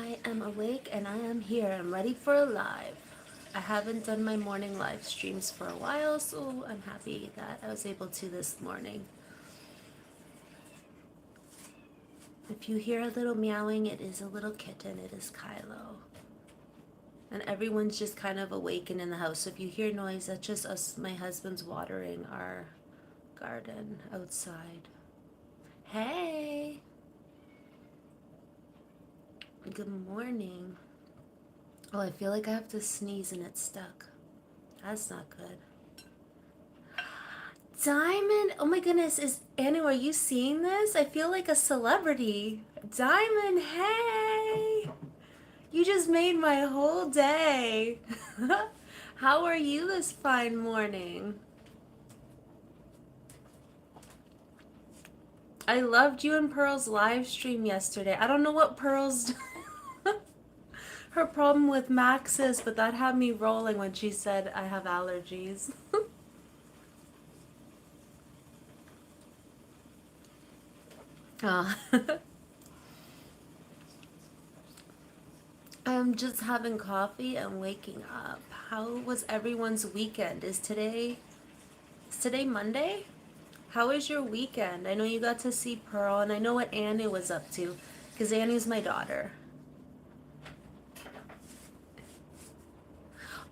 I am awake and I am here. I'm ready for a live. I haven't done my morning live streams for a while, so I'm happy that I was able to this morning. If you hear a little meowing, it is a little kitten. It is Kylo. And everyone's just kind of awakened in the house. So if you hear noise, that's just us, my husband's watering our garden outside. Hey! Good morning. Oh, I feel like I have to sneeze and it's stuck. That's not good. Diamond, oh my goodness, is Annie, are you seeing this? I feel like a celebrity. Diamond, hey! You just made my whole day. How are you this fine morning? I loved you and Pearl's live stream yesterday. I don't know what Pearl's her problem with Max is, but that had me rolling when she said I have allergies. Ah. I'm just having coffee and waking up. How was everyone's weekend? Is today Monday? How was your weekend? I know you got to see Pearl, and I know what Annie was up to, because Annie's my daughter.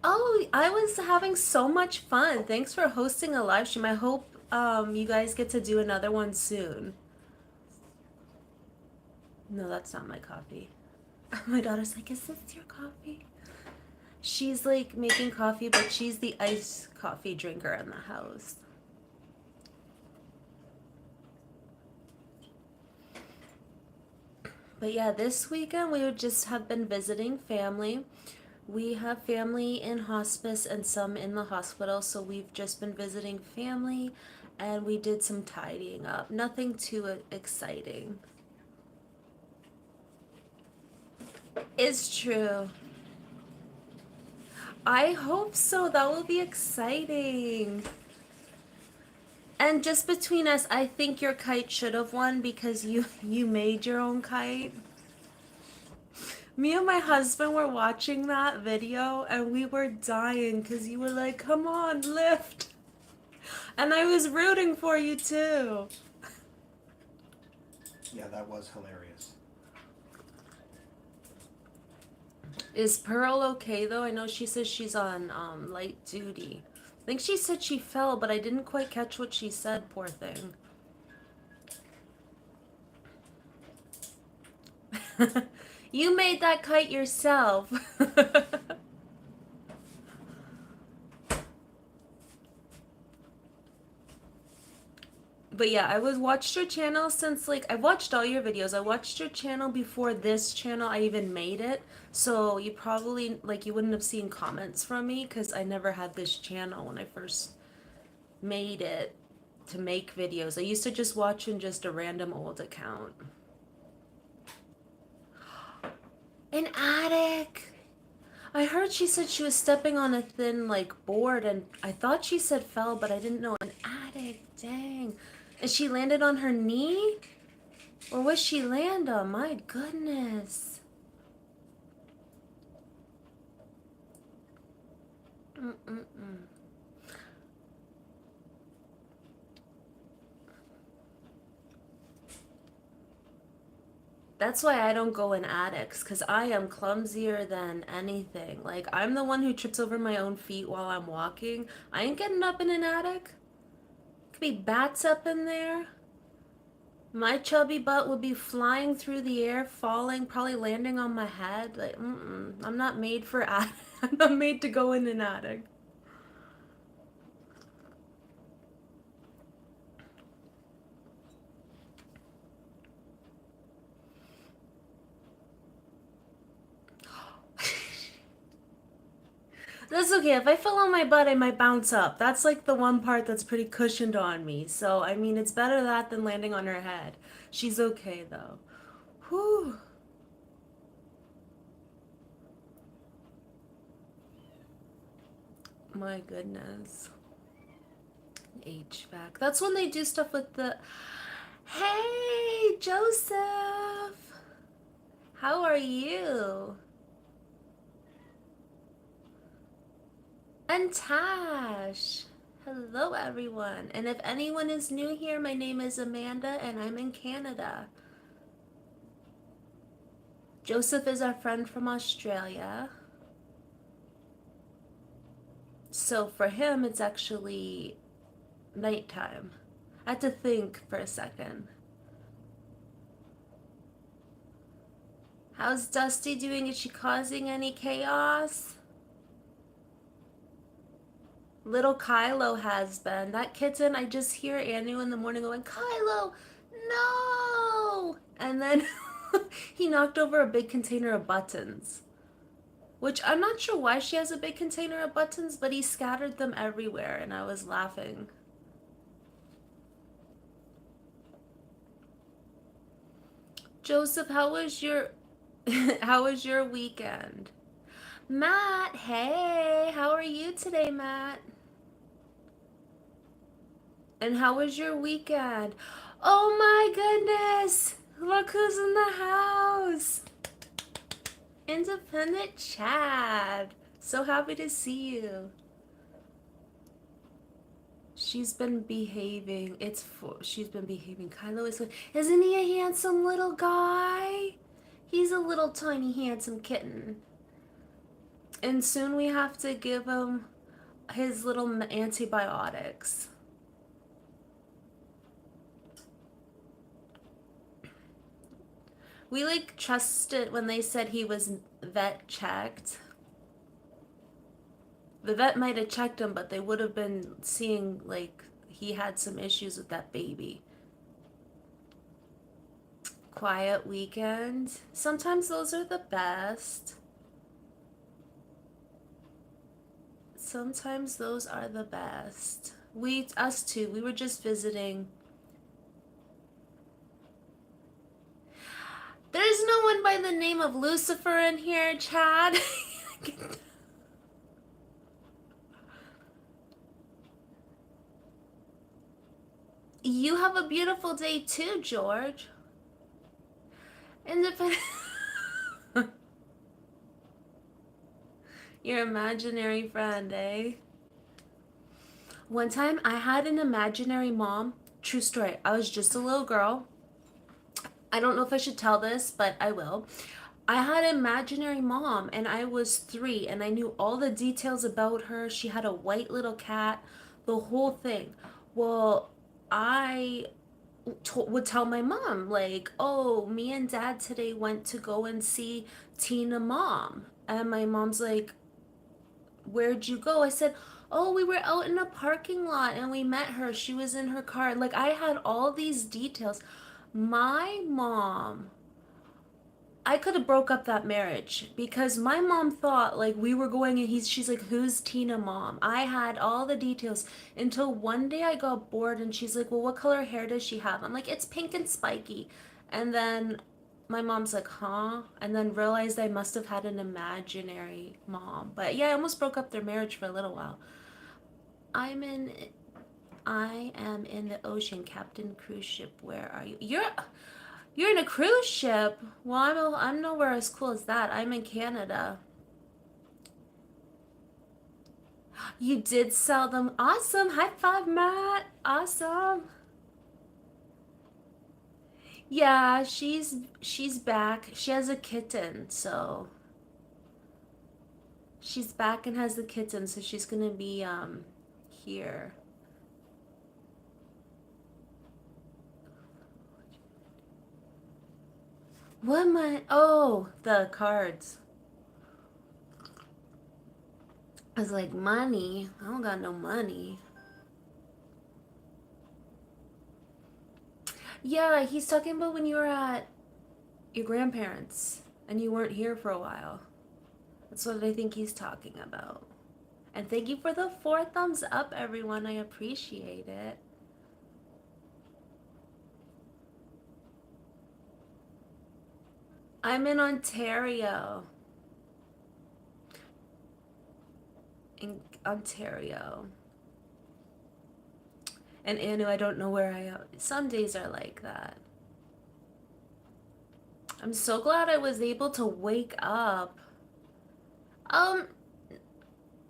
Oh, I was having so much fun. Thanks for hosting a live stream. I hope you guys get to do another one soon. No, that's not my coffee. My daughter's like, is this your coffee? She's like making coffee, but she's the iced coffee drinker in the house. But yeah, this weekend we would just have been visiting family. We have family in hospice and some in the hospital, so we've just been visiting family and we did some tidying up. Nothing too exciting. It's true. I hope so. That will be exciting. And just between us, I think your kite should have won because you made your own kite. Me and my husband were watching that video and we were dying because you were like, come on, lift. And I was rooting for you too. Yeah, that was hilarious. Is Pearl okay though? I know she says she's on light duty. I think she said she fell, but I didn't quite catch what she said, poor thing. You made that kite yourself. But yeah, I was watched your channel since like I watched all your videos. I watched your channel before this channel I even made it. So you probably like you wouldn't have seen comments from me because I never had this channel when I first made it to make videos. I used to just watch in just a random old account. An attic. I heard she said she was stepping on a thin like board and I thought she said fell, but I didn't know. An attic. Dang. And she landed on her knee? Or was she land on? My goodness. Mm-mm-mm. That's why I don't go in attics, because I am clumsier than anything. Like, I'm the one who trips over my own feet while I'm walking. I ain't getting up in an attic. Could be bats up in there. My chubby butt would be flying through the air, falling, probably landing on my head. Like, I'm not made for attic. I'm not made to go in an attic. That's okay. If I fell on my butt, I might bounce up. That's like the one part that's pretty cushioned on me. So, I mean, it's better that than landing on her head. She's okay, though. Whew. My goodness. HVAC. That's when they do stuff with the... Hey, Joseph! How are you? And Tash. Hello, everyone. And if anyone is new here, my name is Amanda and I'm in Canada. Joseph is our friend from Australia. So for him, it's actually nighttime. I had to think for a second. How's Dusty doing? Is she causing any chaos? Little Kylo has been. That kitten, I just hear Anu in the morning going, Kylo, no! And then he knocked over a big container of buttons. Which I'm not sure why she has a big container of buttons, but he scattered them everywhere and I was laughing. Joseph, how was your how was your weekend? Matt, hey, how are you today, Matt? And how was your weekend? Oh my goodness! Look who's in the house! Independent Chad. So happy to see you. She's been behaving. She's been behaving. Kylo is. Isn't he a handsome little guy? He's a little tiny handsome kitten. And soon we have to give him his little antibiotics. We like trusted when they said he was vet checked. The vet might have checked him, but they would have been seeing like he had some issues with that baby. Quiet weekend. Sometimes those are the best. Sometimes those are the best. Us too, we were just visiting. There's no one by the name of Lucifer in here, Chad. You have a beautiful day too, George. Independent. Your imaginary friend, eh? One time I had an imaginary mom. True story. I was just a little girl. I don't know if I should tell this, but I will. I had an imaginary mom and I was 3 and I knew all the details about her. She had a white little cat, the whole thing. Well, I would tell my mom, like, oh, me and dad today went to go and see Tina Mom. And my mom's like, where'd you go? I said, oh, we were out in a parking lot and we met her. She was in her car. Like, I had all these details. My mom, I could have broke up that marriage because my mom thought like we were going and she's like, who's Tina Mom? I had all the details until one day I got bored and she's like, well, what color hair does she have? I'm like, it's pink and spiky. And then my mom's like, huh? And then realized I must have had an imaginary mom. But yeah, I almost broke up their marriage for a little while. I am in the ocean, Captain Cruise Ship. Where are you? You're in a cruise ship? Well, I'm nowhere as cool as that. I'm in Canada. You did sell them. Awesome. High five, Matt. Awesome. Yeah, she's back. She has a kitten, so she's back and has the kitten, so she's gonna be here. What am I? Oh, the cards. I was like, money? I don't got no money. Yeah, he's talking about when you were at your grandparents and you weren't here for a while. That's what I think he's talking about. And thank you for the 4 thumbs up, everyone. I appreciate it. I'm in Ontario. In Ontario. And Anu, I don't know where I am. Some days are like that. I'm so glad I was able to wake up. Um,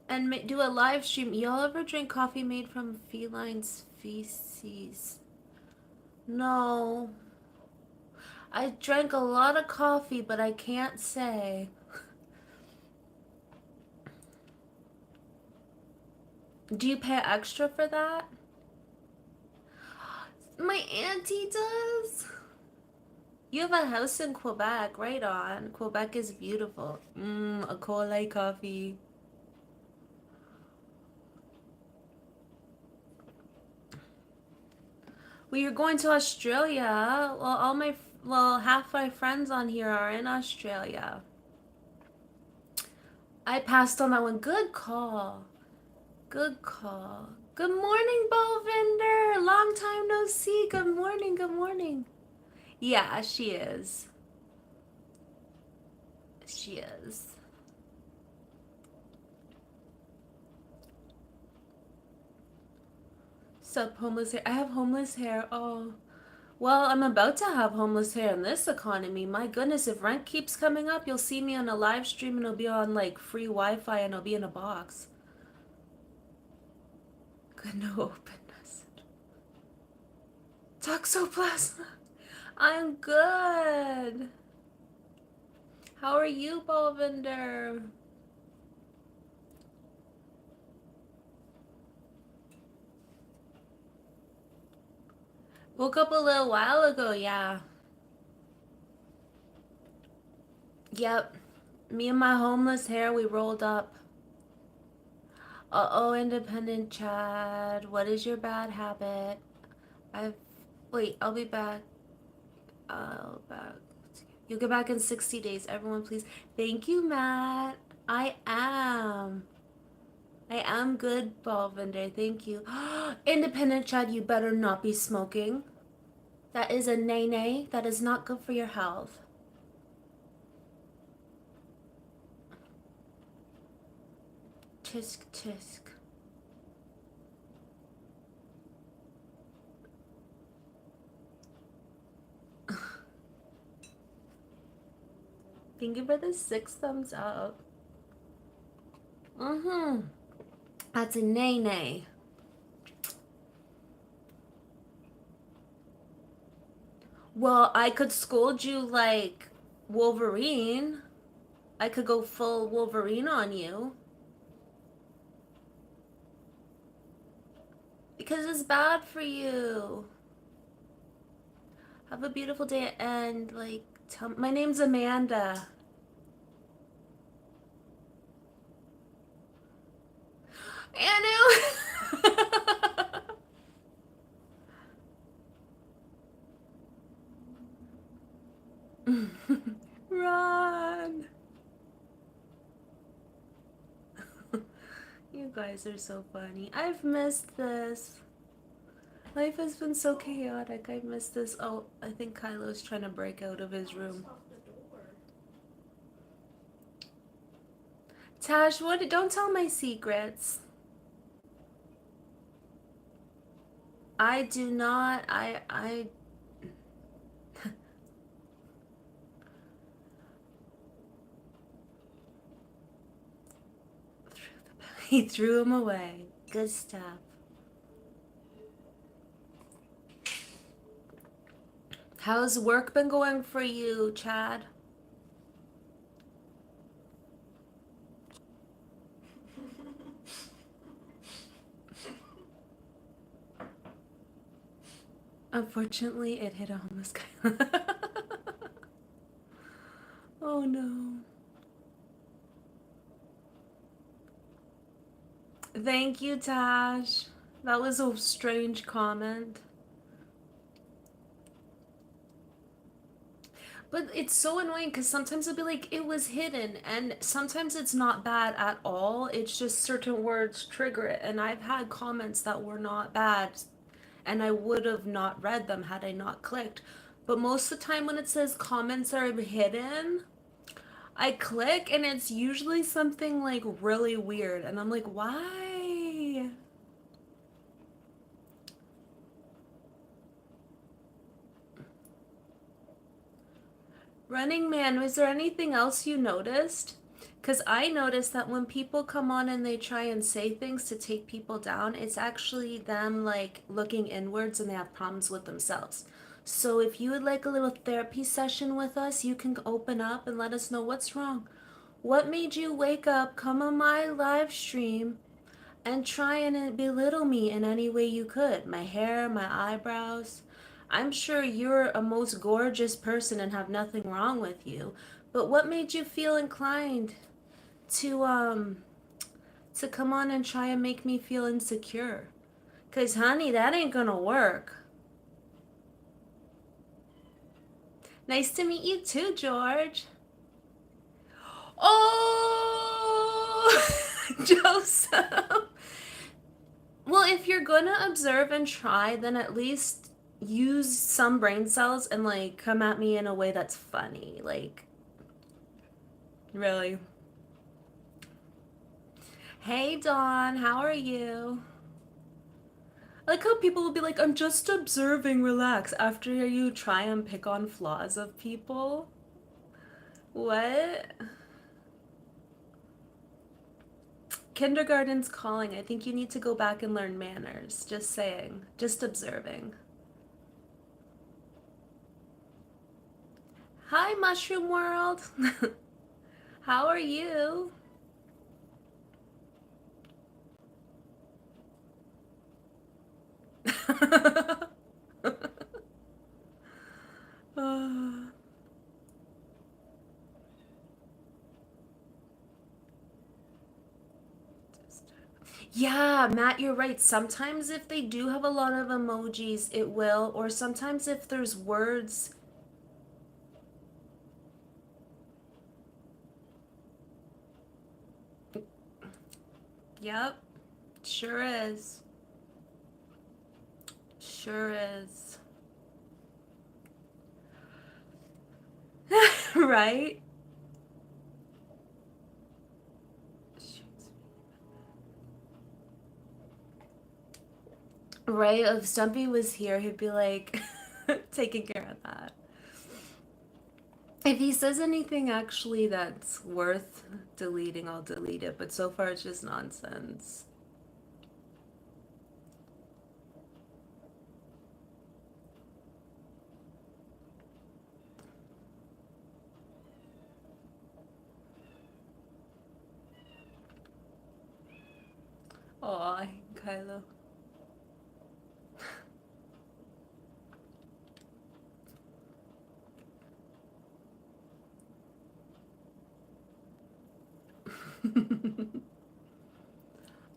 and do a live stream. Y'all ever drink coffee made from feline's feces? No. I drank a lot of coffee, but I can't say. Do you pay extra for that? My auntie does. You have a house in Quebec, right on. Quebec is beautiful. A cold coffee. Well, you're going to Australia. Half my friends on here are in Australia. I passed on that one. Good call. Good call. Good morning, Balvinder. Long time no see. Good morning. Good morning. Yeah, she is. She is. Sup, homeless hair? I have homeless hair. Oh. Well, I'm about to have homeless hair in this economy. My goodness, if rent keeps coming up, you'll see me on a live stream and it'll be on like free Wi-Fi and it'll be in a box. Good, no openness. Toxoplasma. I'm good. How are you, Balvinder? Woke up a little while ago, yeah. Yep. Me and my homeless hair, we rolled up. Uh-oh, independent Chad. What is your bad habit? I've... Wait, I'll be back. I'll back. You'll get back in 60 days. Everyone, please. Thank you, Matt. I am. I am good, Balvinder. Thank you. Independent Chad, you better not be smoking. That is a nay-nay. That is not good for your health. Tisk, tisk. Thank you for the 6 thumbs up. That's a nay-nay. Well, I could scold you like Wolverine. I could go full Wolverine on you. Because it's bad for you. Have a beautiful day and like my name's Amanda. Anu. Run. You guys are so funny. I've missed this. Life has been so chaotic. I've missed this. Oh, I think Kylo's trying to break out of his room. Tash, what? Don't tell my secrets. I do not. He threw him away. Good stuff. How's work been going for you, Chad? Unfortunately, it hit a homeless guy. Oh no. Thank you, Tash. That was a strange comment. But it's so annoying because sometimes it'll be like, it was hidden, and sometimes it's not bad at all. It's just certain words trigger it. And I've had comments that were not bad, and I would have not read them had I not clicked. But most of the time when it says comments are hidden, I click and it's usually something like really weird. And I'm like, why? Running Man, was there anything else you noticed? Because I noticed that when people come on and they try and say things to take people down, it's actually them like looking inwards and they have problems with themselves. So if you would like a little therapy session with us, you can open up and let us know what's wrong. What made you wake up, come on my live stream, and try and belittle me in any way you could? My hair, my eyebrows. I'm sure you're a most gorgeous person and have nothing wrong with you. But what made you feel inclined to to come on and try and make me feel insecure? 'Cause honey, that ain't gonna work. Nice to meet you too, George. Oh, Joseph. Well, if you're gonna observe and try, then at least use some brain cells and like come at me in a way that's funny. Like, really. Hey, Dawn, how are you? I like how people will be like, I'm just observing, relax, after you try and pick on flaws of people. What? Kindergarten's calling. I think you need to go back and learn manners. Just saying. Just observing. Hi, Mushroom World. How are you? Uh, yeah, Matt, you're right. Sometimes if they do have a lot of emojis, it will. Or sometimes if there's words. Yep, sure is. Sure is. Right? Right? If Stumpy was here, he'd be like taking care of that. If he says anything actually that's worth deleting, I'll delete it. But so far, it's just nonsense. Aw, Kylo.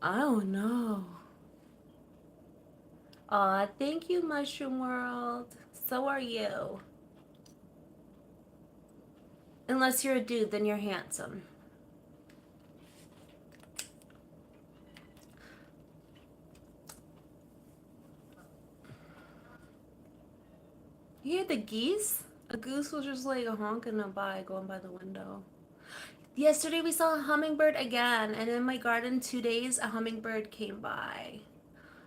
I don't know. Aw, thank you, Mushroom World. So are you. Unless you're a dude, then you're handsome. You hear the geese? A goose was just like honking by, going by the window. Yesterday we saw a hummingbird again, and in my garden 2 days, a hummingbird came by.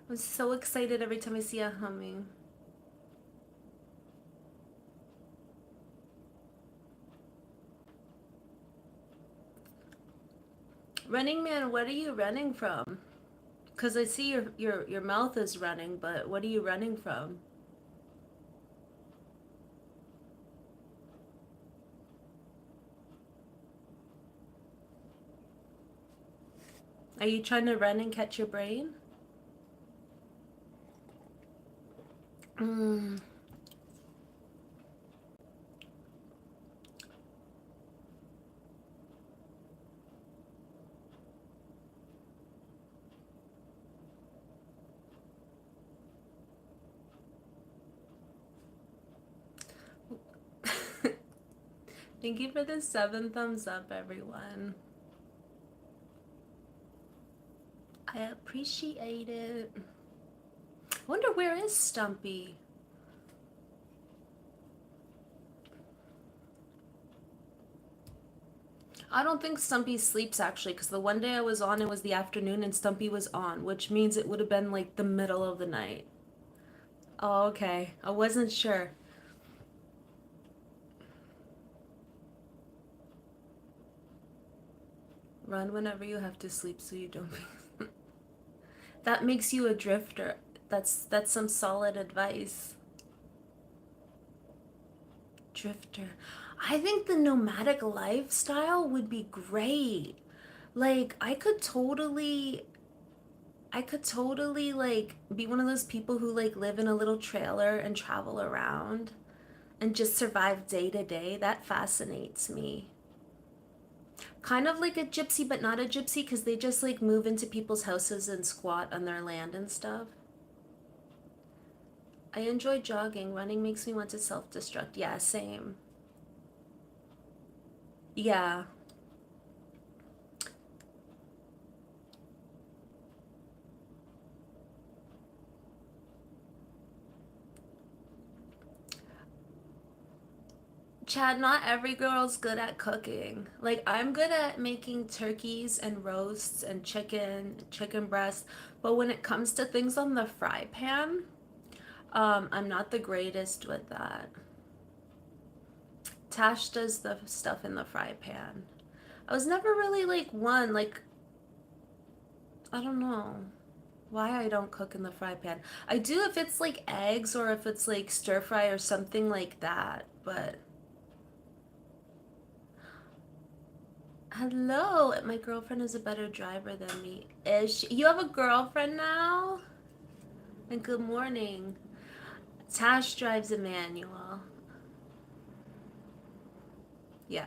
I'm so excited every time I see a humming. Running Man, what are you running from? Because I see your mouth is running, but what are you running from? Are you trying to run and catch your brain? Mm. Thank you for the 7 thumbs up, everyone. I appreciate it. I wonder where is Stumpy? I don't think Stumpy sleeps actually, because the one day I was on, it was the afternoon and Stumpy was on, which means it would have been like the middle of the night. Oh, okay. I wasn't sure. Run whenever you have to sleep so you don't be... That makes you a drifter. That's some solid advice. Drifter. I think the nomadic lifestyle would be great. Like I could totally like be one of those people who like live in a little trailer and travel around and just survive day to day. That fascinates me. Kind of like a gypsy, but not a gypsy because they just like move into people's houses and squat on their land and stuff. I enjoy jogging. Running makes me want to self-destruct. Yeah, same. Yeah. Chad, not every girl's good at cooking. Like, I'm good at making turkeys and roasts and chicken breast, but when it comes to things on the fry pan, I'm not the greatest with that. Tash does the stuff in the fry pan. I was never really like one, like, I don't know why I don't cook in the fry pan. I do if it's like eggs or if it's like stir fry or something like that, but hello, my girlfriend is a better driver than me. Is she? You have a girlfriend now? And good morning. Tash drives a manual. Yeah.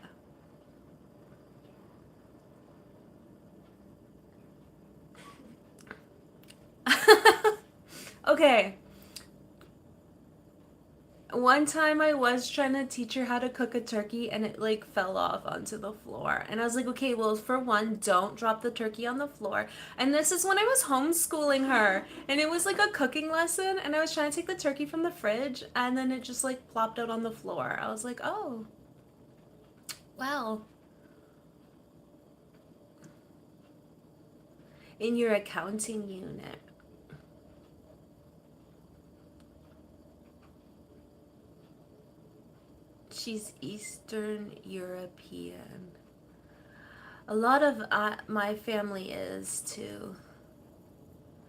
Okay. One time I was trying to teach her how to cook a turkey and it like fell off onto the floor. And I was like, okay, well, for one, don't drop the turkey on the floor. And this is when I was homeschooling her. And it was like a cooking lesson. And I was trying to take the turkey from the fridge and then it just like plopped out on the floor. I was like, oh, wow. In your accounting unit. She's Eastern European. A lot of my family is too.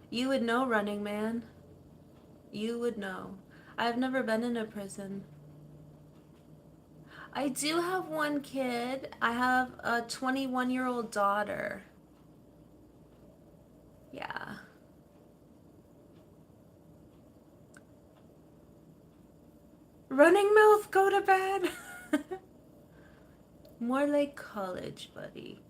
You would know, Running Man. You would know. I've never been in a prison. I do have one kid. I have a 21-year-old daughter. Yeah. Running Mouth, go to bed. More like college, buddy.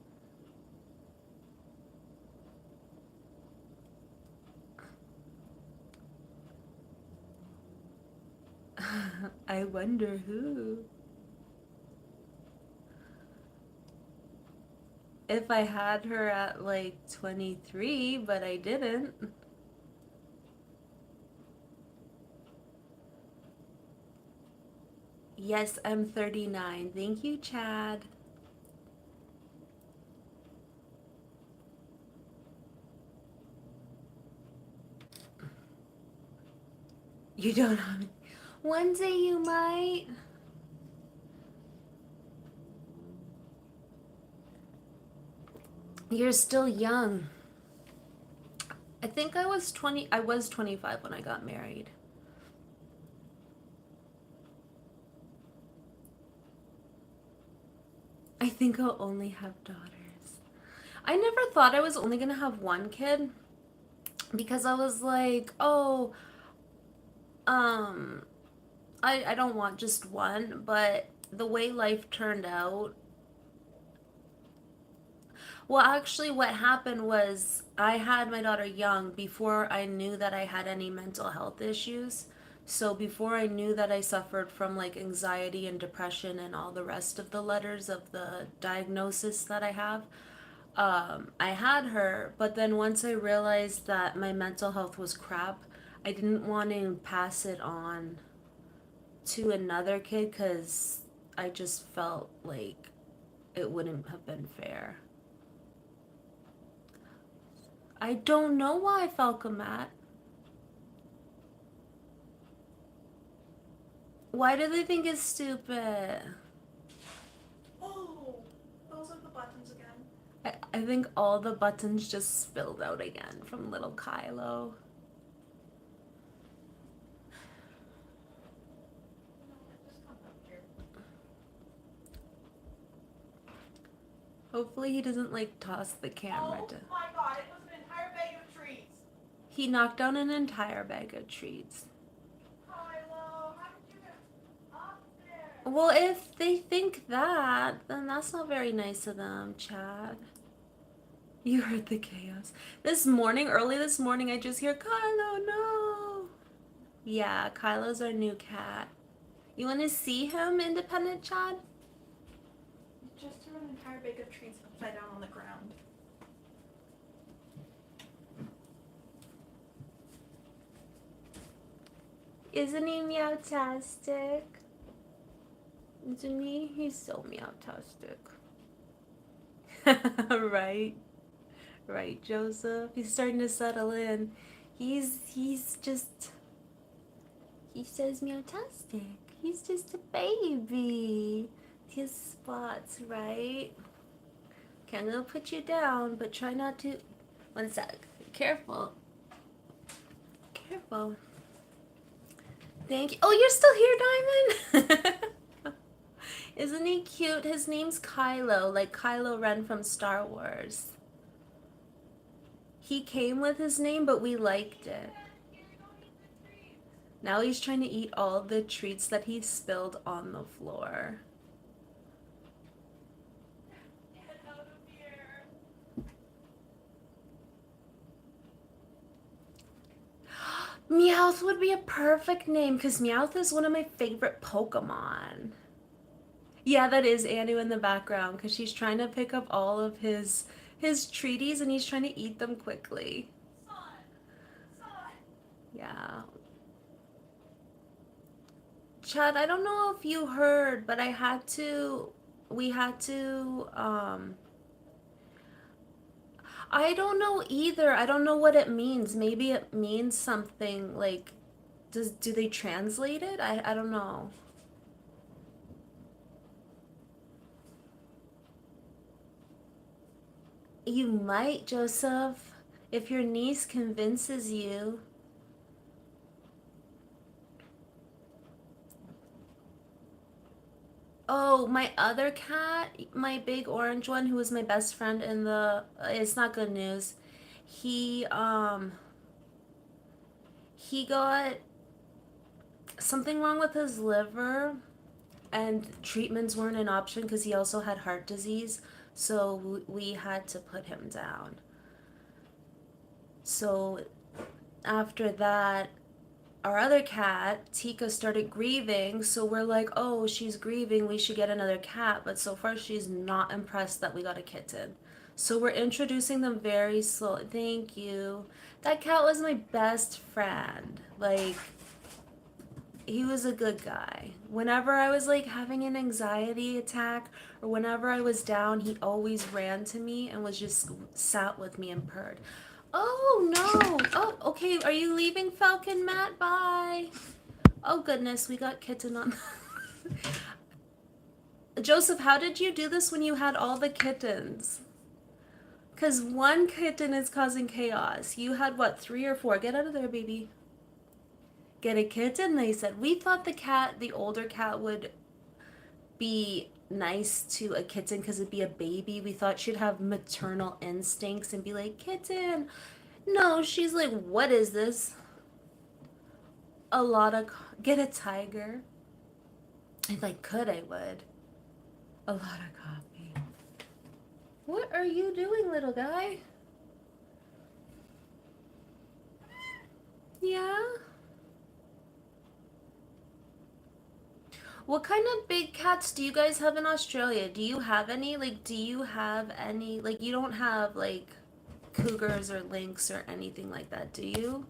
I wonder who. If I had her at like 23, but I didn't. Yes, I'm 39. Thank you, Chad. You don't have it. One day you might. You're still young. I think I was 20. I was 25 when I got married. I think I'll only have daughters. I never thought I was only going to have one kid because I was like, oh, um, I don't want just one, but the way life turned out, well, actually, what happened was I had my daughter young before I knew that I had any mental health issues. So before I knew that I suffered from like anxiety and depression and all the rest of the letters of the diagnosis that I have, I had her. But then once I realized that my mental health was crap, I didn't want to pass it on to another kid because I just felt like it wouldn't have been fair. I don't know why, Falcomat. Why do they think it's stupid? Oh, those are the buttons again. I think all the buttons just spilled out again from little Kylo. Hopefully he doesn't like toss the camera. Oh my god, it was an entire bag of treats. He knocked down an entire bag of treats. Kylo, how did you get up there? Well, if they think that, then that's not very nice of them, Chad. You heard the chaos. Early this morning, I just hear, Kylo, no! Yeah, Kylo's our new cat. You want to see him, Independent Chad? You just threw an entire bag of treats upside down on the ground. Isn't he meowtastic? Isn't he? He's so meowtastic. Right? Right, Joseph? He's starting to settle in. He's just... He says meowtastic. He's just a baby. His spots, right? Okay, I'm gonna put you down, but try not to... One sec. Careful. Careful. Thank you. Oh, you're still here, Diamond? Isn't he cute? His name's Kylo, like Kylo Ren from Star Wars. He came with his name, but we liked it. Now he's trying to eat all the treats that he spilled on the floor. Get out of here. Meowth would be a perfect name because Meowth is one of my favorite Pokemon. Yeah, that is Anu in the background because she's trying to pick up all of his treaties and he's trying to eat them quickly. Son. Yeah. Chad, I don't know if you heard, but we had to, I don't know either. I don't know what it means. Maybe it means something like, do they translate it? I don't know. You might, Joseph, if your niece convinces you. Oh, my other cat, my big orange one, who was my best friend in the, it's not good news. He got something wrong with his liver, and treatments weren't an option because he also had heart disease. So we had to put him down. So after that, our other cat, Tika, started grieving. So we're like, oh, she's grieving. We should get another cat. But so far, she's not impressed that we got a kitten. So we're introducing them very slowly. Thank you. That cat was my best friend. Like, he was a good guy. Whenever I was like having an anxiety attack or whenever I was down, he always ran to me and was just sat with me and purred. Oh no. Oh, okay. Are you leaving, Falcon Matt? Bye. Oh goodness, we got kitten on. Joseph, how did you do this when you had all the kittens? Because one kitten is causing chaos. You had what, 3 or 4? Get out of there, baby. Get a kitten, they said. We thought the older cat would be nice to a kitten because it'd be a baby. We thought she'd have maternal instincts and be like, kitten. No, she's like, what is this? Get a tiger. If I could, I would. A lot of coffee. What are you doing, little guy? Yeah? What kind of big cats do you guys have in Australia? Do you have any? Like, do you have any? Like, you don't have, like, cougars or lynx or anything like that, do you?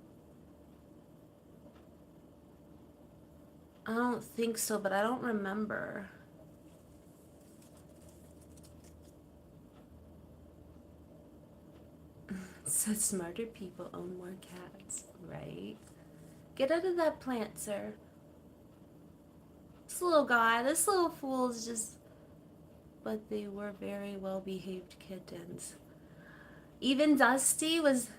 I don't think so, but I don't remember. So smarter people own more cats, right? Get out of that plant, sir. This little guy, this little fool is just... But they were very well-behaved kittens. Even Dusty was...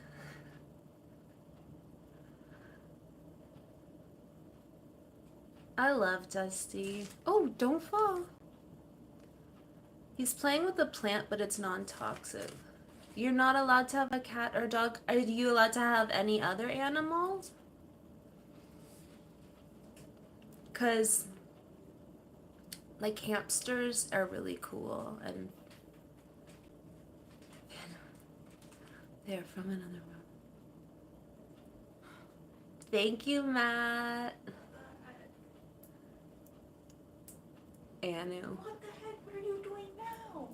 I love Dusty. Oh, don't fall. He's playing with a plant, but it's non-toxic. You're not allowed to have a cat or dog. Are you allowed to have any other animals? Because, like, hamsters are really cool. And they're from another room. Thank you, Matt. Anu. What the heck? What are you doing now?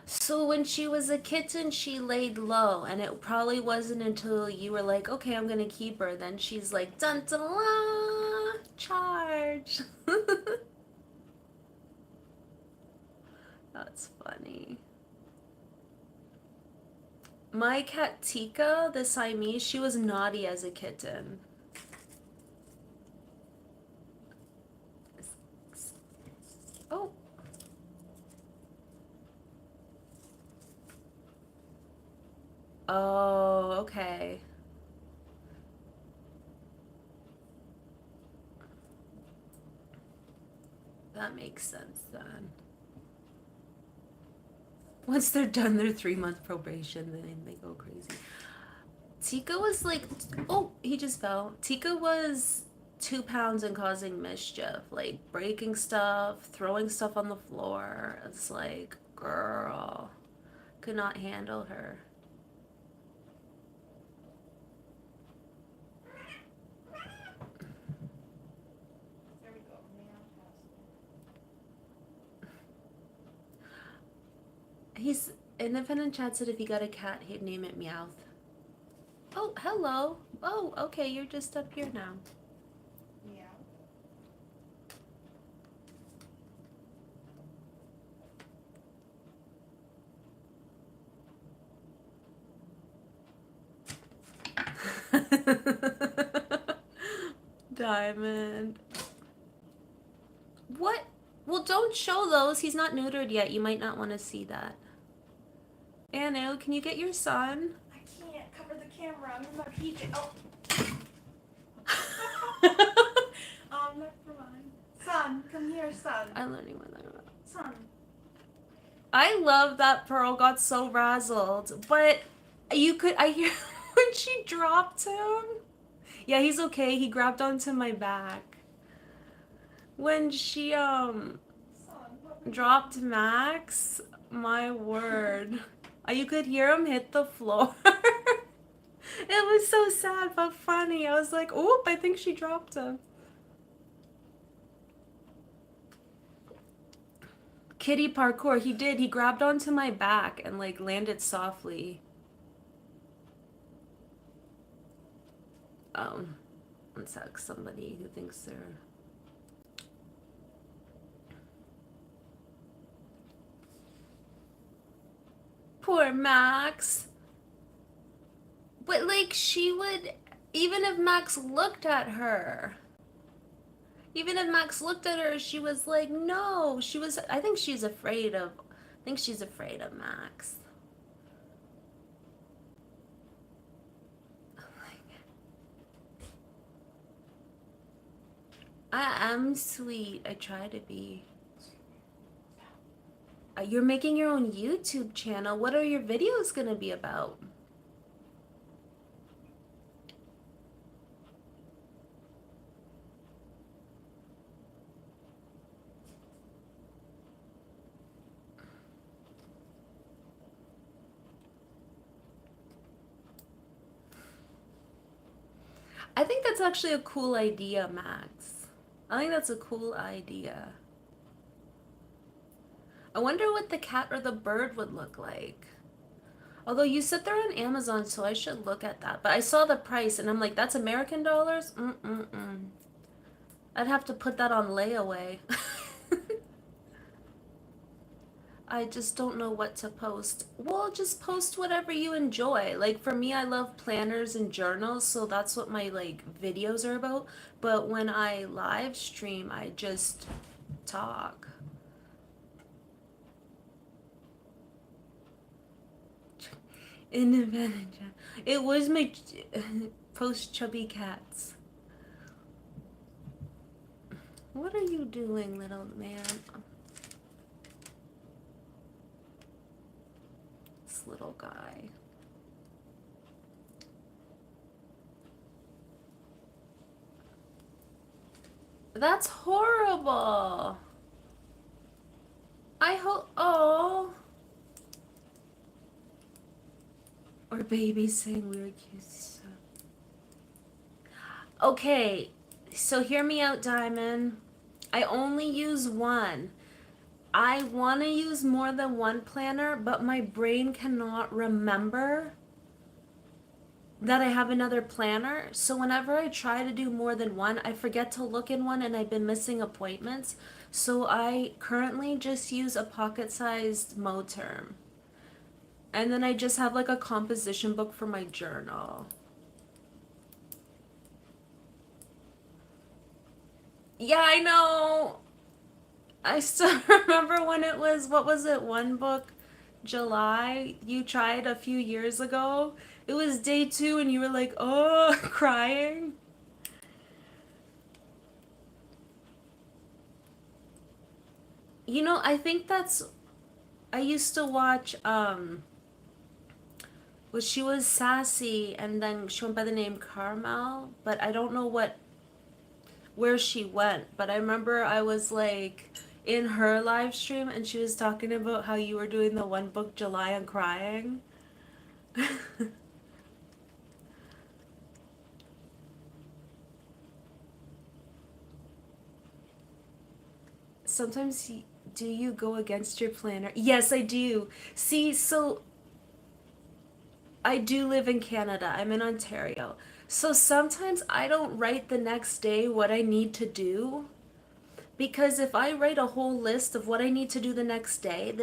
So when she was a kitten, she laid low, and it probably wasn't until you were like, okay, I'm gonna keep her. Then she's like, dun dun la, charge. That's funny. My cat Tika, the Siamese, she was naughty as a kitten. Oh. Oh, okay. That makes sense then. Once they're done their 3-month probation, then they go crazy. Tika was like, oh, he just fell. Tika was 2 pounds and causing mischief, like breaking stuff, throwing stuff on the floor. It's like, girl, could not handle her. There we go. He's independent chat said if he got a cat, he'd name it Meowth. Oh, hello. Oh, okay, you're just up here now. Yeah. Diamond. What? Well, don't show those. He's not neutered yet. You might not want to see that. Anu, can you get your son? I can't cover the camera. I'm in my PJ. Oh. Never mind. Son, come here, son. I'm learning what I'm about. Son. I love that Pearl got so razzled, but you could, I hear when she dropped him. Yeah, he's okay. He grabbed onto my back. When she, Son, dropped Max, my word. You could hear him hit the floor. It was so sad but funny. I was like, oop, I think she dropped him. Kitty parkour, he did. He grabbed onto my back and like landed softly. One sec, somebody who thinks they're... Poor Max. But like she would, even if Max looked at her, she was like, no. She was, I think she's afraid of Max. I am sweet. I try to be. You're making your own YouTube channel. What are your videos gonna be about? I think that's actually a cool idea, Max. I think that's a cool idea. I wonder what the cat or the bird would look like. Although you said they're on Amazon, so I should look at that. But I saw the price and I'm like, that's American dollars? I'd have to put that on layaway. I just don't know what to post. Well, just post whatever you enjoy. Like for me, I love planners and journals, so that's what my like videos are about. But when I live stream, I just talk. Independent. It was my post chubby cats. What are you doing, little man? This little guy. That's horrible. I hope. Oh. Or babies saying weird cute stuff. Okay, so hear me out, Diamond. I only use one. I want to use more than one planner, but my brain cannot remember that I have another planner. So whenever I try to do more than one, I forget to look in one and I've been missing appointments. So I currently just use a pocket-sized Moterm. And then I just have like a composition book for my journal. Yeah, I know. I still remember when it was, what was it, one book, July, you tried a few years ago. It was day 2 and you were like, oh, crying. You know, I think that's, I used to watch, well, she was sassy and then she went by the name Carmel, but I don't know where she went. But I remember I was like in her live stream and she was talking about how you were doing the one book July and crying. Sometimes do you go against your planner? Yes, I do. See, so I do live in Canada. I'm in Ontario. So sometimes I don't write the next day what I need to do. Because if I write a whole list of what I need to do the next day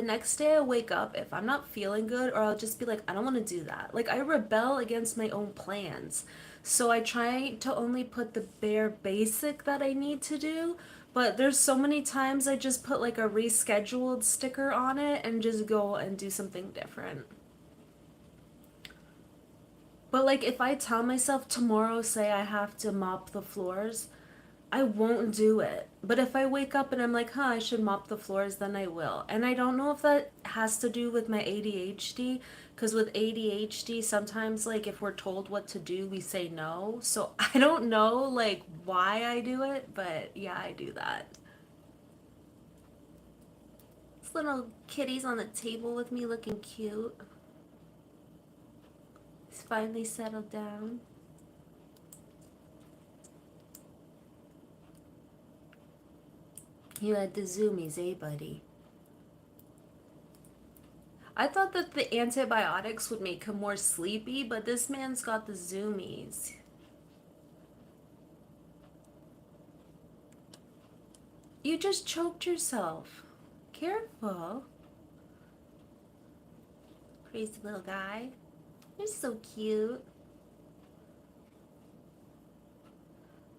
I wake up, if I'm not feeling good, or I'll just be like, I don't want to do that. Like, I rebel against my own plans. So I try to only put the bare basic that I need to do, but there's so many times I just put like a rescheduled sticker on it and just go and do something different. But like, if I tell myself tomorrow, say I have to mop the floors, I won't do it. But if I wake up and I'm like, huh, I should mop the floors, then I will. And I don't know if that has to do with my ADHD, because with ADHD, sometimes, like, if we're told what to do, we say no. So I don't know, like, why I do it, but yeah, I do that. This little kitty's on the table with me looking cute. He's finally settled down. You had the zoomies, eh, buddy? I thought that the antibiotics would make him more sleepy, but this man's got the zoomies. You just choked yourself. Careful. Crazy little guy. You're so cute.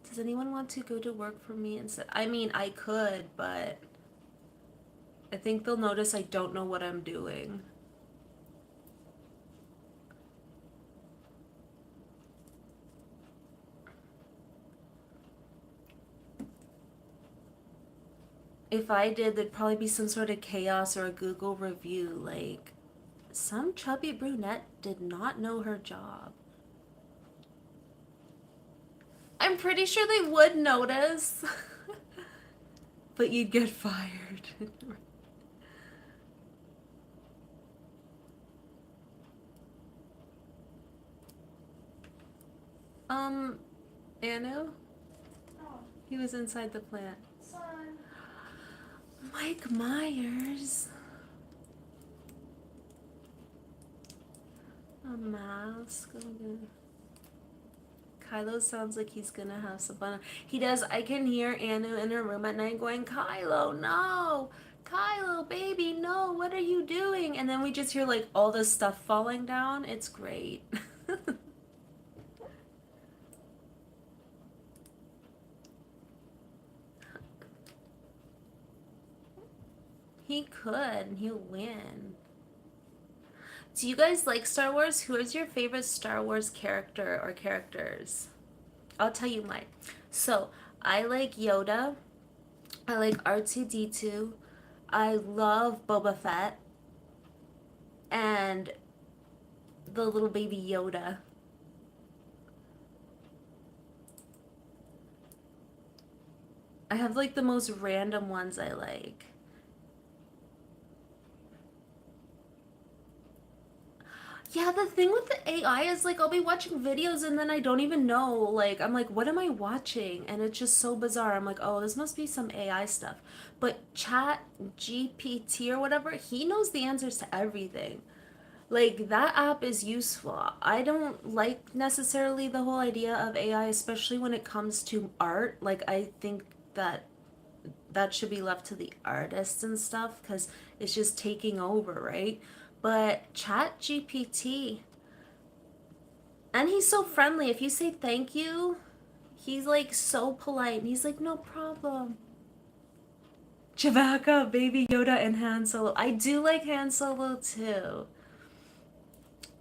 Does anyone want to go to work for me instead? I mean, I could, but I think they'll notice I don't know what I'm doing. If I did, there'd probably be some sort of chaos or a Google review, like, some chubby brunette did not know her job. I'm pretty sure they would notice. But you'd get fired. um, Anu? Oh, He was inside the plant. son. Mike Myers. A mask. Kylo sounds like he's gonna have some fun. He does. I can hear Anu in her room at night going, Kylo, no! Kylo, baby, no! What are you doing? And then we just hear like all this stuff falling down. It's great. He could, and he'll win. Do you guys like Star Wars? Who is your favorite Star Wars character or characters? I'll tell you mine. So, I like Yoda. I like R2D2. I love Boba Fett. And the little baby Yoda. I have like the most random ones I like. Yeah, the thing with the AI is like I'll be watching videos and then I don't even know. Like, I'm like, what am I watching? And it's just so bizarre. I'm like, oh, this must be some AI stuff. But Chat GPT or whatever, he knows the answers to everything. Like, that app is useful. I don't like necessarily the whole idea of AI, especially when it comes to art. Like, I think that that should be left to the artists and stuff because it's just taking over, right? But Chat GPT, and he's so friendly. If you say thank you, he's like so polite. And he's like, no problem. Chewbacca, Baby Yoda, and Han Solo. I do like Han Solo too.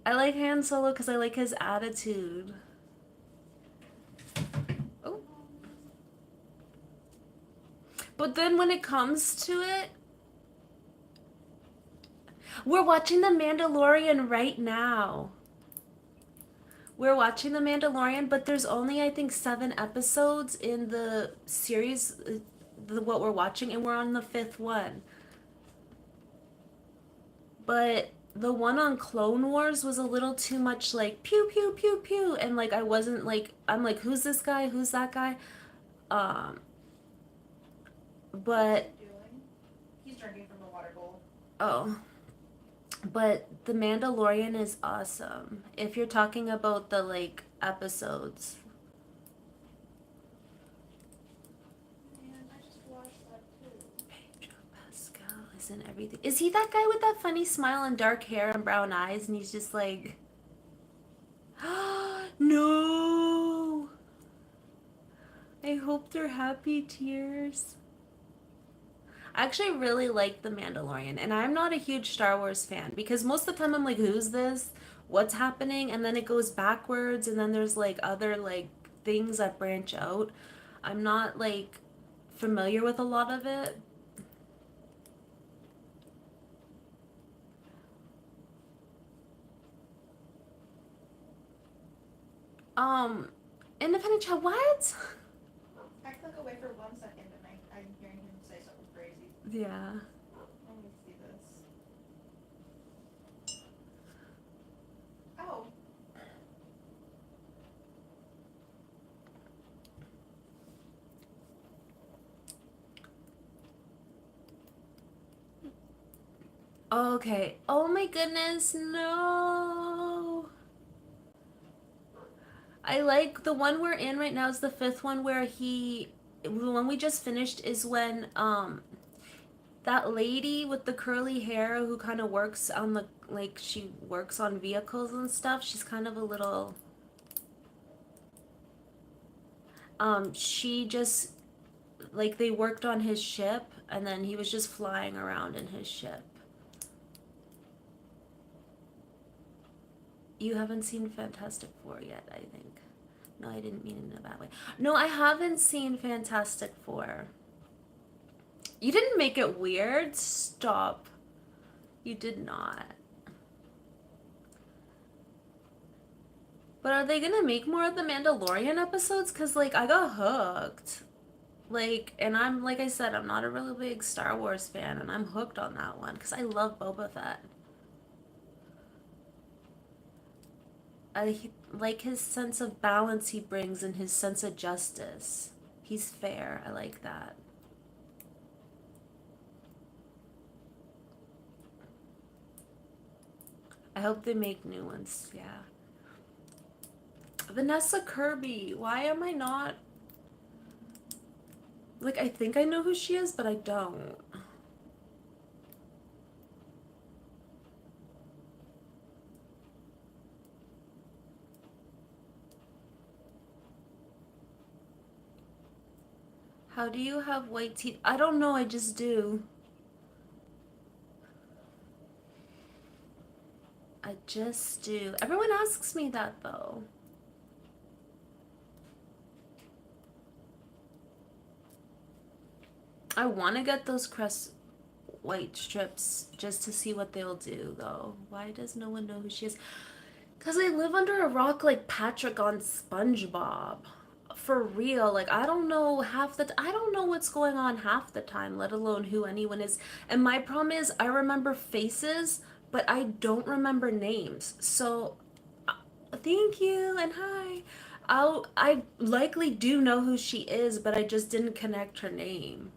I like Han Solo because I like his attitude. Oh. But then when it comes to it, we're watching The Mandalorian right now. We're watching The Mandalorian, but there's only, I think, 7 episodes in the series, what we're watching, and we're on the 5th one. But the one on Clone Wars was a little too much like pew pew pew pew, and like I wasn't like I'm like who's this guy? Who's that guy? Um, What's but he doing? He's drinking from the water bowl. oh, but The Mandalorian is awesome. If you're talking about the like episodes. Man, I just watched that too. Pedro Pascal is in everything. Is he that guy with that funny smile and dark hair and brown eyes? And he's just like, no. I hope they're happy tears. I actually really like The Mandalorian, and I'm not a huge Star Wars fan because most of the time I'm like, who's this? What's happening? And then it goes backwards, and then there's like other like things that branch out. I'm not like familiar with a lot of it. Um, Independent Child, what? I click away for 1 second and I'm hearing him say something crazy. Yeah. Let me see this. Oh. Okay. Oh my goodness, no. I like the one we're in right now is the 5th one where the one we just finished is when that lady with the curly hair who kind of works on the like she works on vehicles and stuff. She's kind of a little she just like they worked on his ship and then he was just flying around in his ship. You haven't seen Fantastic Four yet, I think. No, I didn't mean it in a bad way. No, I haven't seen Fantastic Four. You didn't make it weird. Stop. You did not. But are they gonna make more of the Mandalorian episodes? Cause like I got hooked. Like, and I'm like I said, I'm not a really big Star Wars fan, and I'm hooked on that one because I love Boba Fett. I like his sense of balance he brings and his sense of justice. He's fair. I like that. I hope they make new ones. Yeah. Vanessa Kirby. Why am I not? Like, I think I know who she is, but I don't. How do you have white teeth? I don't know. I just do. I just do. Everyone asks me that though. I want to get those crest white strips just to see what they'll do though. Why does no one know who she is? Because I live under a rock like Patrick on SpongeBob. For real, like I don't know I don't know what's going on half the time, let alone who anyone is. And my problem is I remember faces, but I don't remember names. So thank you and hi. I likely do know who she is, but I just didn't connect her name.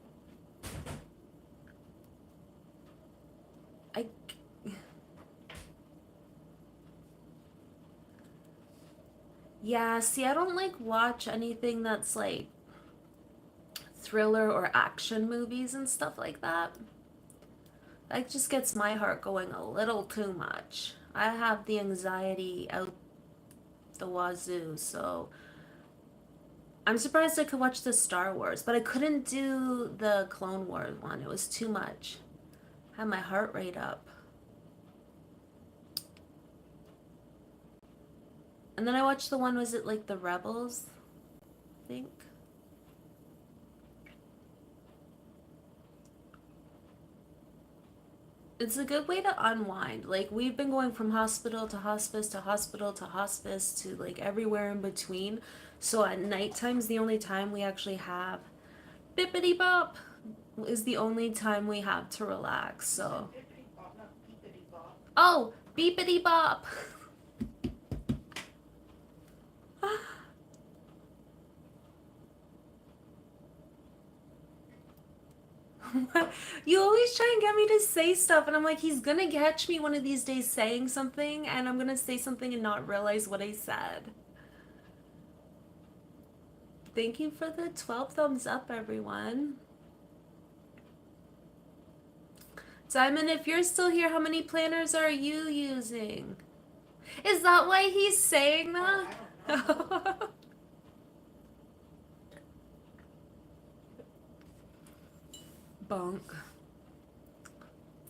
I Yeah, see, I don't like watch anything that's like thriller or action movies and stuff like that. That just gets my heart going a little too much. I have the anxiety out the wazoo, so I'm surprised I could watch the Star Wars, but I couldn't do the Clone Wars one. It was too much. I had my heart rate up. And then I watched the one, was it like the Rebels? I think. It's a good way to unwind. Like we've been going from hospital to hospice to hospital to hospice to like everywhere in between. So at night time's the only time we actually have bippity bop is the only time we have to relax. So oh, beepity bop. You always try and get me to say stuff, and I'm like, he's gonna catch me one of these days saying something, and I'm gonna say something and not realize what I said. Thank you for the 12 thumbs up, everyone. Simon, if you're still here, how many planners are you using? Is that why he's saying that? Oh, Bonk.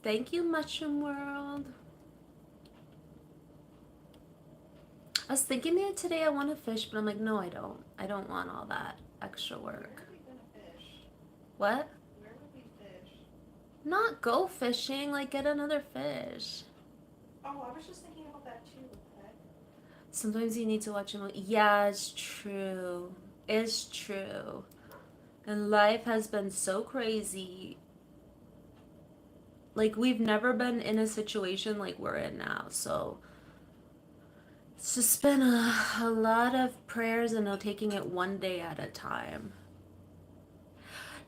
Thank you, Mushroom World. I was thinking that today I want to fish, but I'm like, no, I don't. I don't want all that extra work. Where are we gonna fish? What? Where would we fish? Not go fishing, like get another fish. Oh, I was just thinking about that too. What the heck? Sometimes you need to watch a movie. Yeah, it's true. It's true. And life has been so crazy. Like we've never been in a situation like we're in now. So it's just been a lot of prayers and taking it one day at a time.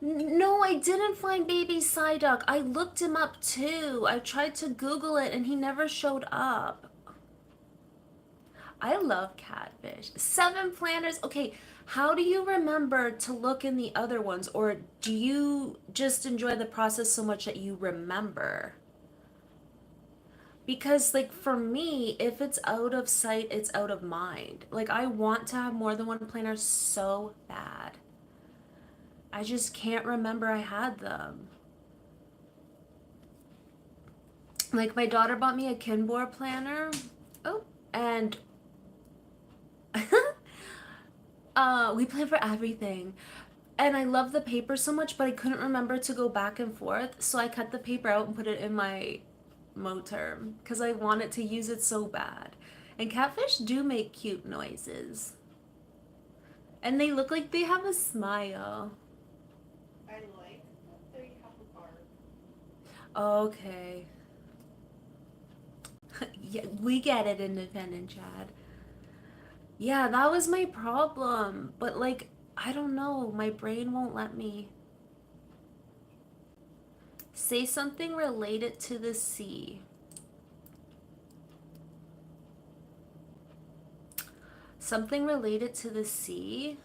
No, I didn't find baby Psyduck. I looked him up too. I tried to Google it and he never showed up. I love catfish. 7 planners. Okay, how do you remember to look in the other ones? Or do you just enjoy the process so much that you remember? Because, like, for me, if it's out of sight, it's out of mind. Like, I want to have more than one planner so bad. I just can't remember I had them. Like, my daughter bought me a Kinbor planner. Oh, and we plan for everything. And I love the paper so much, but I couldn't remember to go back and forth. So I cut the paper out and put it in my Moterm because I wanted to use it so bad. And catfish do make cute noises. And they look like they have a smile. I like that they have a bark. Okay. Yeah, we get it, independent Chad. Yeah, that was my problem. But like, I don't know, my brain won't let me. Say something related to the sea. Something related to the sea?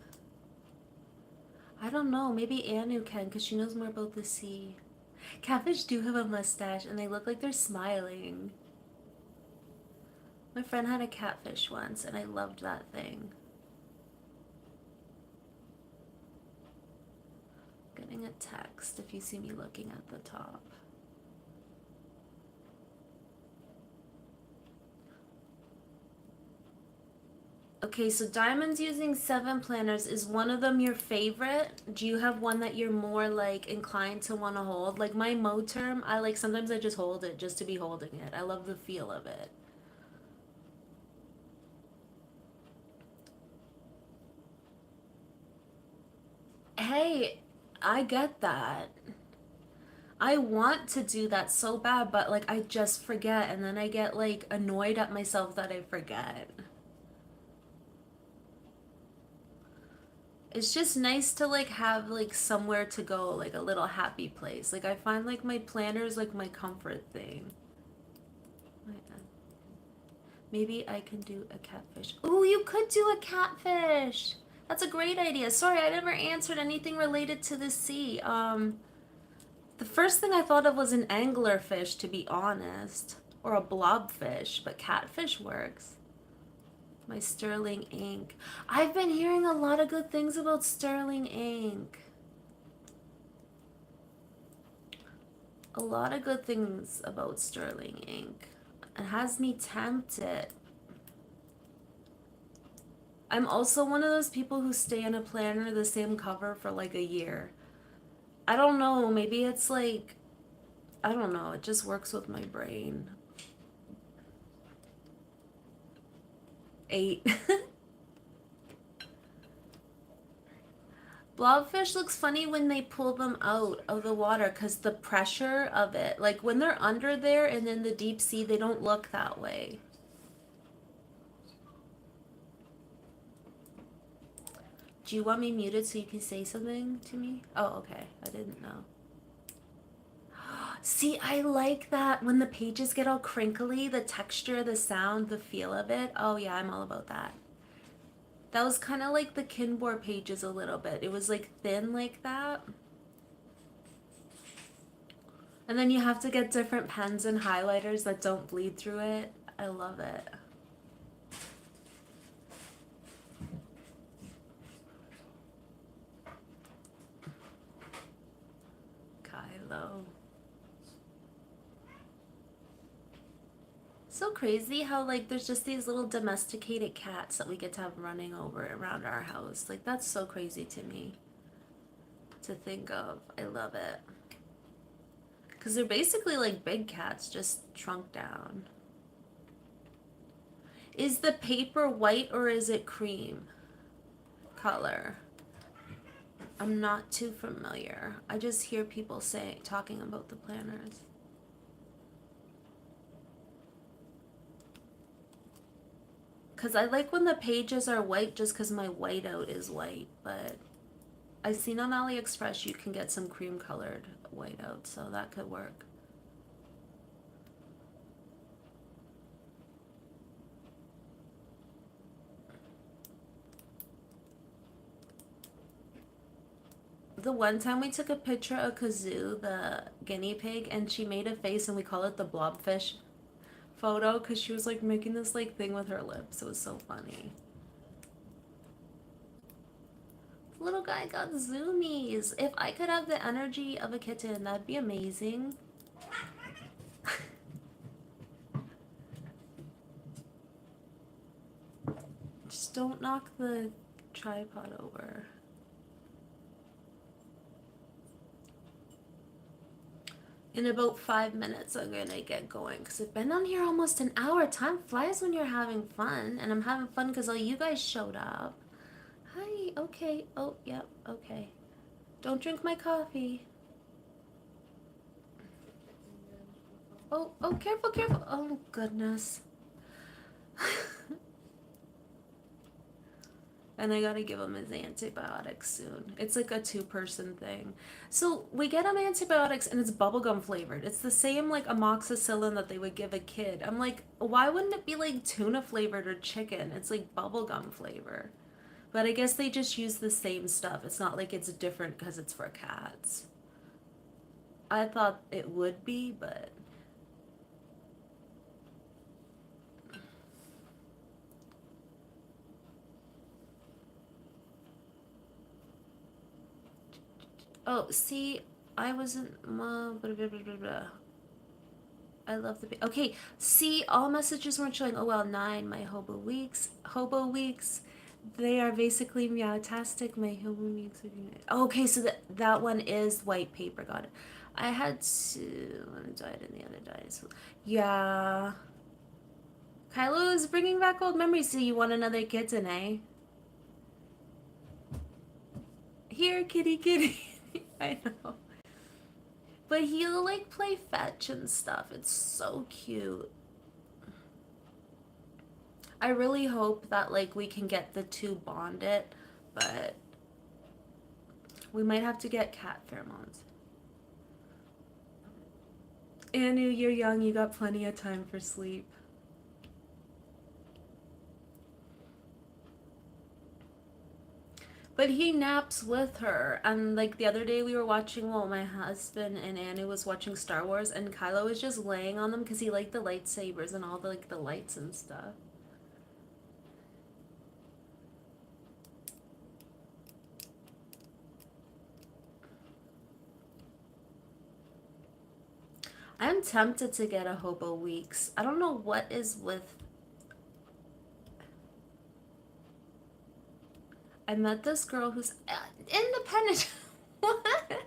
I don't know, maybe Anu can because she knows more about the sea. Catfish do have a mustache and they look like they're smiling. My friend had a catfish once and I loved that thing. Getting a text if you see me looking at the top. Okay, so Diamond's using 7 planners. Is one of them your favorite? Do you have one that you're more like inclined to want to hold? Like my Mo term, I like sometimes I just hold it just to be holding it. I love the feel of it. Hey, I get that. I want to do that so bad, but like I just forget and then I get like annoyed at myself that I forget. It's just nice to like have like somewhere to go, like a little happy place. Like I find like my planner is like my comfort thing. Maybe I can do a catfish. Ooh, you could do a catfish. That's a great idea. Sorry, I never answered anything related to the sea. The first thing I thought of was an anglerfish, to be honest, or a blobfish, but catfish works. My sterling ink. I've been hearing a lot of good things about sterling ink. A lot of good things about sterling ink. It has me tempted. I'm also one of those people who stay in a planner the same cover for like a year. I don't know, maybe it's like, I don't know, it just works with my brain. 8. Blobfish looks funny when they pull them out of the water because the pressure of it, like when they're under there and in the deep sea, they don't look that way. Do you want me muted so you can say something to me? Oh, okay. I didn't know. See, I like that when the pages get all crinkly, the texture, the sound, the feel of it. Oh, yeah, I'm all about that. That was kind of like the Kinbor pages a little bit. It was like thin like that. And then you have to get different pens and highlighters that don't bleed through it. I love it. Kylo. So crazy how like there's just these little domesticated cats that we get to have running over around our house. Like that's so crazy to me to think of. I love it. Because they're basically like big cats, just shrunk down. Is the paper white or is it cream color? I'm not too familiar. I just hear people talking about the planners. Because I like when the pages are white just because my whiteout is white, but I've seen on AliExpress you can get some cream colored whiteout, so that could work. The one time we took a picture of Kazoo, the guinea pig, and she made a face and we call it the blobfish photo because she was like making this like thing with her lips. It was so funny. The little guy got zoomies. If I could have the energy of a kitten, that'd be amazing. Just don't knock the tripod over. In about 5 minutes, I'm gonna get going because I've been on here almost an hour. Time flies when you're having fun, and I'm having fun because all you guys showed up. Hi, okay. Oh, yep, okay. Don't drink my coffee. Oh, oh, careful, careful. Oh, goodness. And I gotta give him his antibiotics soon. It's like a 2-person thing. So we get him antibiotics and it's bubblegum flavored. It's the same like amoxicillin that they would give a kid. I'm like, why wouldn't it be like tuna flavored or chicken? It's like bubblegum flavor. But I guess they just use the same stuff. It's not like it's different because it's for cats. I thought it would be, but oh, see, I wasn't. Blah, blah, blah, blah, blah. I love the okay. See, all messages weren't showing. Oh well, 9. My hobo weeks. Hobo weeks. They are basically meowtastic. My hobo weeks are. Okay, so that one is white paper. Got it. I had two. One died and the other died. So, yeah. Kylo is bringing back old memories. So you want another kitten, eh? Here, kitty, kitty. I know. But he'll like play fetch and stuff. It's so cute. I really hope that like we can get the two bonded, but we might have to get cat pheromones. Anu, you're young, you got plenty of time for sleep. But he naps with her. And like the other day we were watching, well, my husband and Anu was watching Star Wars and Kylo was just laying on them because he liked the lightsabers and all the like the lights and stuff. I'm tempted to get a Hobo Weeks. I don't know what is with. I met this girl who's independent. What?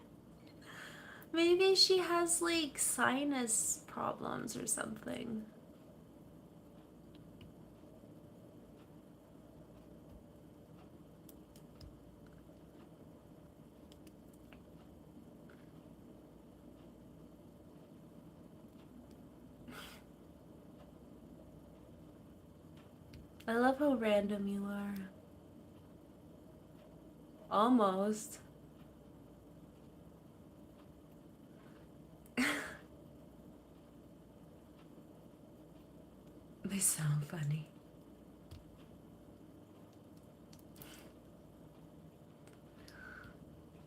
Maybe she has like sinus problems or something. I love how random you are. Almost. They sound funny.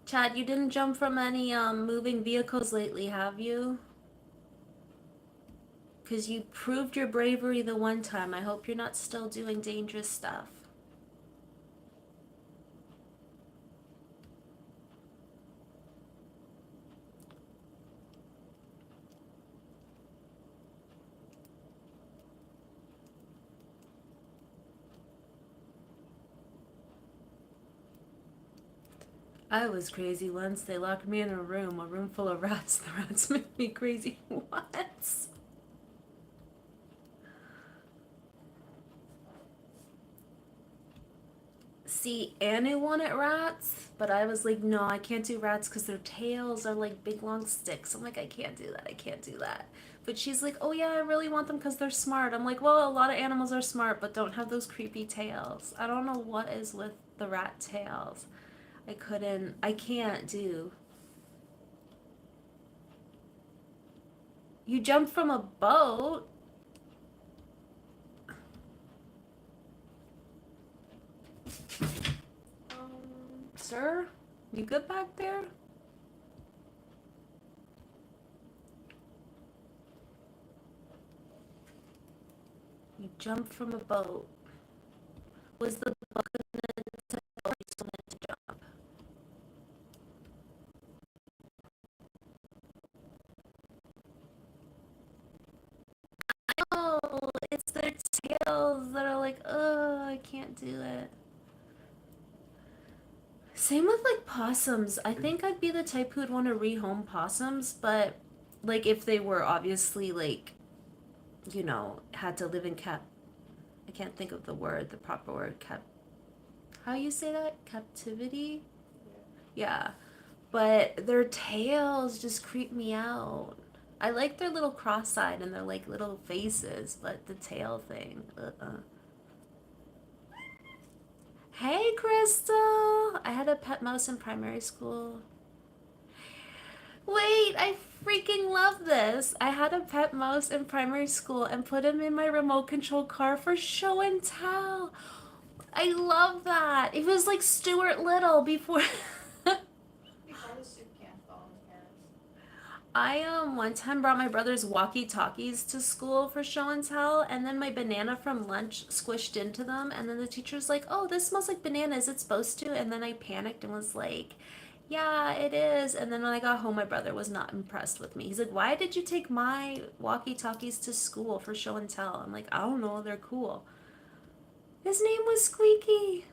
Chad, you didn't jump from any moving vehicles lately, have you? Because you proved your bravery the one time. I hope you're not still doing dangerous stuff. I was crazy once. They locked me in a room full of rats. The rats made me crazy. What? See, Anu wanted rats, but I was like, no, I can't do rats because their tails are like big long sticks. I'm like, I can't do that. I can't do that. But she's like, oh yeah, I really want them because they're smart. I'm like, well, a lot of animals are smart, but don't have those creepy tails. I don't know what is with the rat tails. I can't do. You jumped from a boat. Sir, you good back there? You jumped from a boat. Was the boat gonna tell you someone to jump? Oh, it's their tails that are like, oh, I can't do it. Same with like possums. I think I'd be the type who'd want to rehome possums, but like if they were obviously like, had to live in I can't think of the word, the proper word, how you say that? Captivity? Yeah. But their tails just creep me out. I like their little cross-eyed and their like little faces, but the tail thing, Hey, Crystal! I had a pet mouse in primary school. Wait, I freaking love this. I had a pet mouse in primary school and put him in my remote control car for show and tell. I love that. It was like Stuart Little before. I one time brought my brother's walkie-talkies to school for show and tell, and then my banana from lunch squished into them, and then the teacher's like, "Oh, this smells like banana. Is it supposed to?" And then I panicked and was like, Yeah, it is. And then when I got home, my brother was not impressed with me. He's like, why did you take my walkie-talkies to school for show and tell? I'm like, I don't know, they're cool. His name was Squeaky.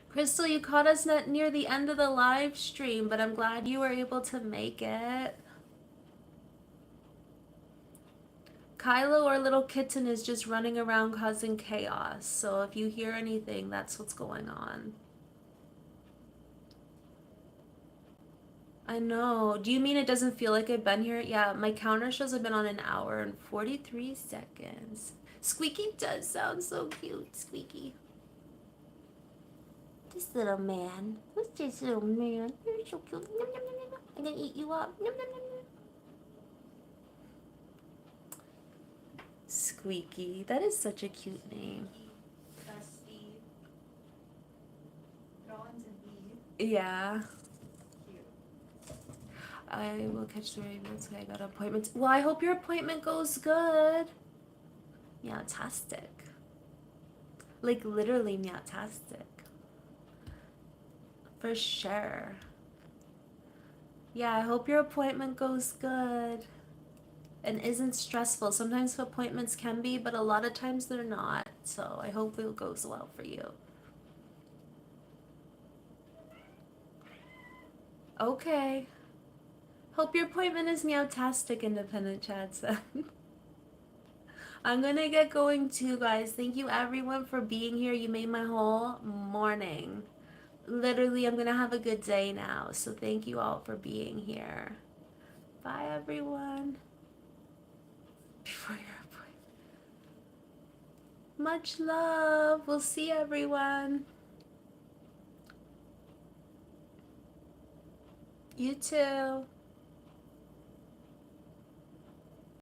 Crystal, you caught us near the end of the live stream, but I'm glad you were able to make it. Kylo, our little kitten, is just running around causing chaos. So if you hear anything, that's what's going on. I know. Do you mean it doesn't feel like I've been here? Yeah, my counter shows I've been on an hour and 43 seconds. Squeaky does sound so cute, Squeaky. This little man. Who's this little man? You're so cute. Nom, nom, nom, nom, nom. I'm gonna eat you up. Nom, nom, nom, nom. Squeaky. That is such a cute name. Bestie. Rollins and E. Yeah. I will catch the ravens. I got appointments. Well, I hope your appointment goes good. Meowtastic. Like literally meowtastic. For sure. Yeah, I hope your appointment goes good and isn't stressful. Sometimes appointments can be, but a lot of times they're not. So I hope it goes well for you. Okay. Hope your appointment is meowtastic, Independent Chad said. I'm gonna get going too, guys. Thank you everyone for being here. You made my whole morning. Literally, I'm gonna have a good day now. So thank you all for being here. Bye, everyone. Before your appointment. Much love. We'll see everyone. You too.